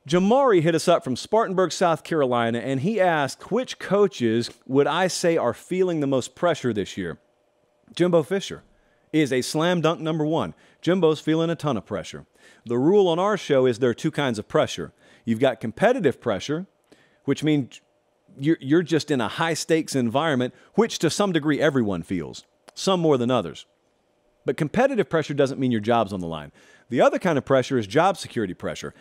Jamari hit us up from Spartanburg, South Carolina, and he asked, which coaches would I say are feeling the most pressure this year? Jimbo Fisher is a slam dunk number one. Jimbo's feeling a ton of pressure. The rule on our show is there are two kinds of pressure. You've got competitive pressure, which means you're just in a high-stakes environment, which to some degree everyone feels, some more than others. But competitive pressure doesn't mean your job's on the line. The other kind of pressure is job security pressure.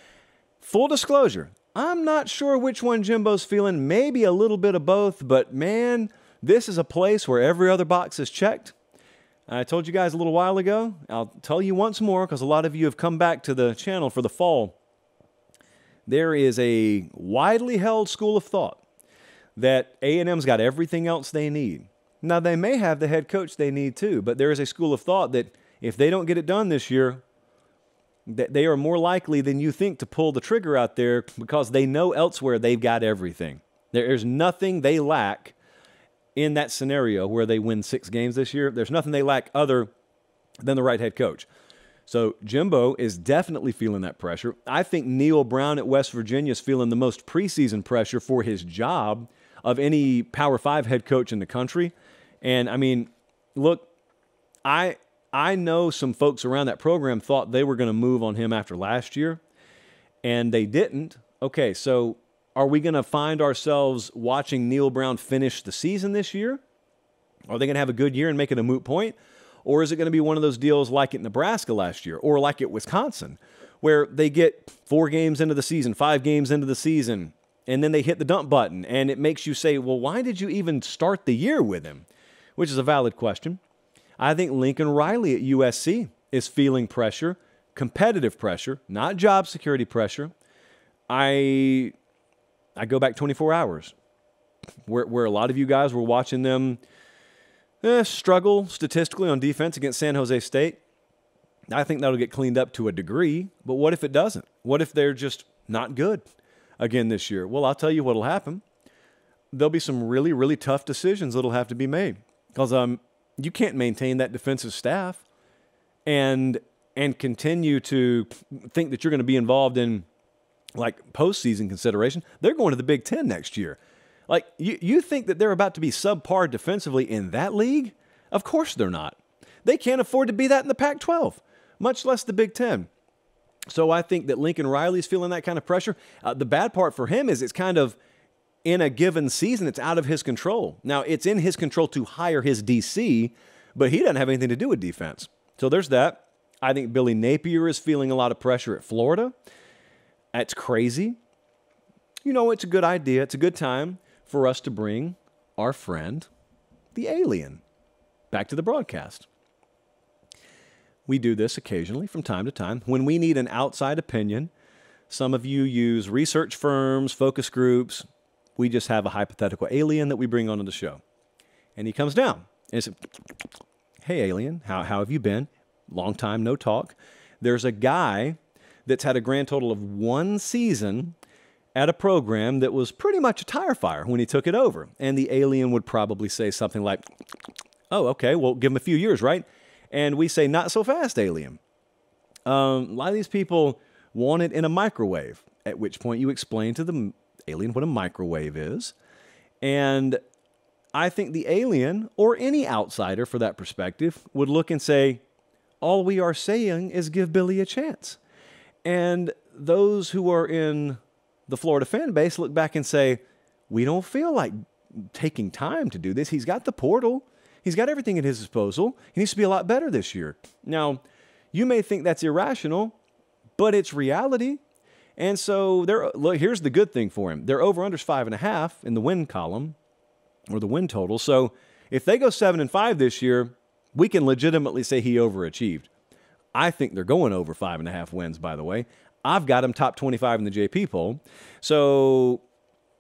Full disclosure, I'm not sure which one Jimbo's feeling, maybe a little bit of both, but man, this is a place where every other box is checked. I told you guys a little while ago, I'll tell you once more because a lot of you have come back to the channel for the fall. There is a widely held school of thought that A&M's got everything else they need. Now, they may have the head coach they need too, but there is a school of thought that if they don't get it done this year, that they are more likely than you think to pull the trigger out there because they know elsewhere they've got everything. There's nothing they lack in that scenario where they win 6 games this year. There's nothing they lack other than the right head coach. So Jimbo is definitely feeling that pressure. I think Neil Brown at West Virginia is feeling the most preseason pressure for his job of any Power 5 head coach in the country. And, I mean, look, I know some folks around that program thought they were going to move on him after last year, and they didn't. Okay, so are we going to find ourselves watching Neil Brown finish the season this year? Are they going to have a good year and make it a moot point? Or is it going to be one of those deals like at Nebraska last year or like at Wisconsin where they get 4 games into the season, 5 games into the season, and then they hit the dump button, and it makes you say, well, why did you even start the year with him? Which is a valid question. I think Lincoln Riley at USC is feeling pressure, competitive pressure, not job security pressure. I go back 24 hours where a lot of you guys were watching them struggle statistically on defense against San Jose State. I think that'll get cleaned up to a degree, but what if it doesn't? What if they're just not good again this year? Well, I'll tell you what'll happen. There'll be some really, really tough decisions that'll have to be made because you can't maintain that defensive staff and continue to think that you're going to be involved in like postseason consideration. They're going to the Big Ten next year. Like you think that they're about to be subpar defensively in that league? Of course they're not. They can't afford to be that in the Pac-12, much less the Big Ten. So I think that Lincoln Riley's feeling that kind of pressure. The bad part for him is it's kind of in a given season, it's out of his control. Now, it's in his control to hire his DC, but he doesn't have anything to do with defense. So there's that. I think Billy Napier is feeling a lot of pressure at Florida. That's crazy. You know, it's a good idea. It's a good time for us to bring our friend, the alien, back to the broadcast. We do this occasionally from time to time. When we need an outside opinion, some of you use research firms, focus groups. We just have a hypothetical alien that we bring onto the show. And he comes down and says, hey, alien, how have you been? Long time, no talk. There's a guy that's had a grand total of 1 season at a program that was pretty much a tire fire when he took it over. And the alien would probably say something like, oh, okay, well, give him a few years, right? And we say, not so fast, alien. A lot of these people want it in a microwave, at which point you explain to the alien what a microwave is. And I think the alien, or any outsider for that perspective, would look and say, all we are saying is give Billy a chance. And those who are in the Florida fan base look back and say, we don't feel like taking time to do this. He's got the portal. He's got everything at his disposal. He needs to be a lot better this year. Now, you may think that's irrational, but it's reality. And so look, here's the good thing for him. Their over-under's 5.5 in the win column, or the win total. So if they go 7-5 this year, we can legitimately say he overachieved. I think they're going over 5.5 wins, by the way. I've got him top 25 in the JP poll. So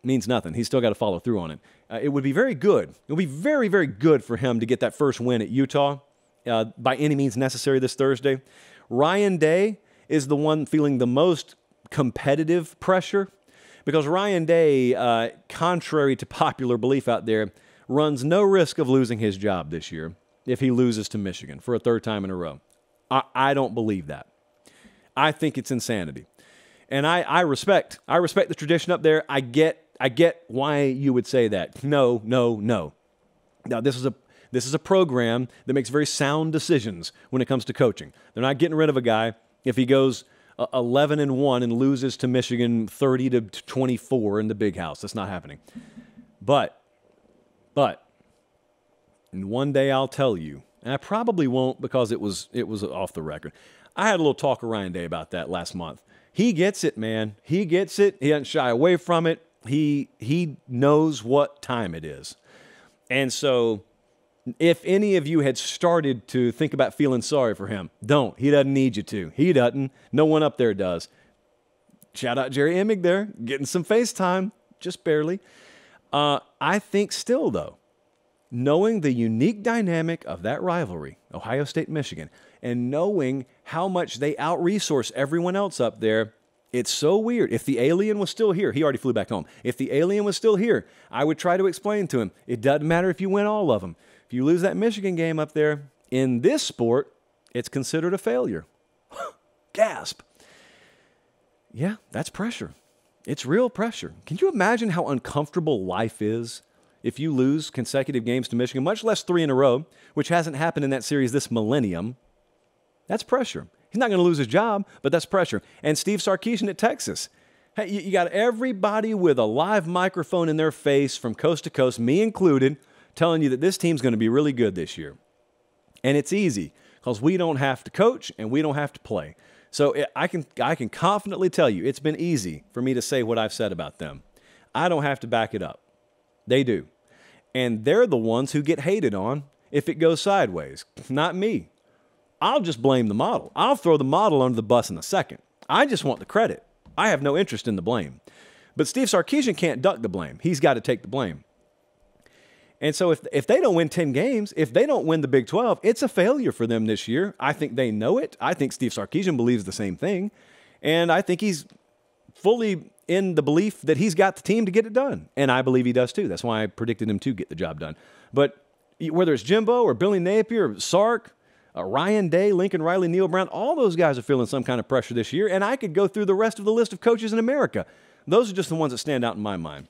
means nothing. He's still got to follow through on it. It would be very good. It would be very, very good for him to get that first win at Utah by any means necessary this Thursday. Ryan Day is the one feeling the most competitive pressure because Ryan Day, contrary to popular belief out there, runs no risk of losing his job this year if he loses to Michigan for a 3rd time in a row. I don't believe that. I think it's insanity. And I respect the tradition up there. I get why you would say that. No, no, no. Now, this is a program that makes very sound decisions when it comes to coaching. They're not getting rid of a guy if he goes 11-1 and loses to Michigan 30-24 in the Big House. That's not happening. But and one day I'll tell you, and I probably won't because it was off the record. I had a little talk with Ryan Day about that last month. He gets it, man. He gets it. He doesn't shy away from it. He knows what time it is. And so if any of you had started to think about feeling sorry for him, don't. He doesn't need you to. He doesn't. No one up there does. Shout out Jerry Emig there, getting some FaceTime, just barely. I think still, though, knowing the unique dynamic of that rivalry, Ohio State-Michigan, and knowing how much they out-resource everyone else up there, it's so weird. If the alien was still here, he already flew back home. If the alien was still here, I would try to explain to him, it doesn't matter if you win all of them. If you lose that Michigan game up there, in this sport, it's considered a failure. Gasp. Yeah, that's pressure. It's real pressure. Can you imagine how uncomfortable life is if you lose consecutive games to Michigan, much less 3 in a row, which hasn't happened in that series this millennium? That's pressure. He's not going to lose his job, but that's pressure. And Steve Sarkisian at Texas. Hey, you got everybody with a live microphone in their face from coast to coast, me included, telling you that this team's going to be really good this year. And it's easy because we don't have to coach and we don't have to play. So I can confidently tell you it's been easy for me to say what I've said about them. I don't have to back it up. They do. And they're the ones who get hated on if it goes sideways, not me. I'll just blame the model. I'll throw the model under the bus in a second. I just want the credit. I have no interest in the blame. But Steve Sarkisian can't duck the blame. He's got to take the blame. And so if they don't win 10 games, if they don't win the Big 12, it's a failure for them this year. I think they know it. I think Steve Sarkisian believes the same thing. And I think he's fully in the belief that he's got the team to get it done. And I believe he does too. That's why I predicted him to get the job done. But whether it's Jimbo or Billy Napier or Sark, Ryan Day, Lincoln Riley, Neil Brown, all those guys are feeling some kind of pressure this year. And I could go through the rest of the list of coaches in America. Those are just the ones that stand out in my mind.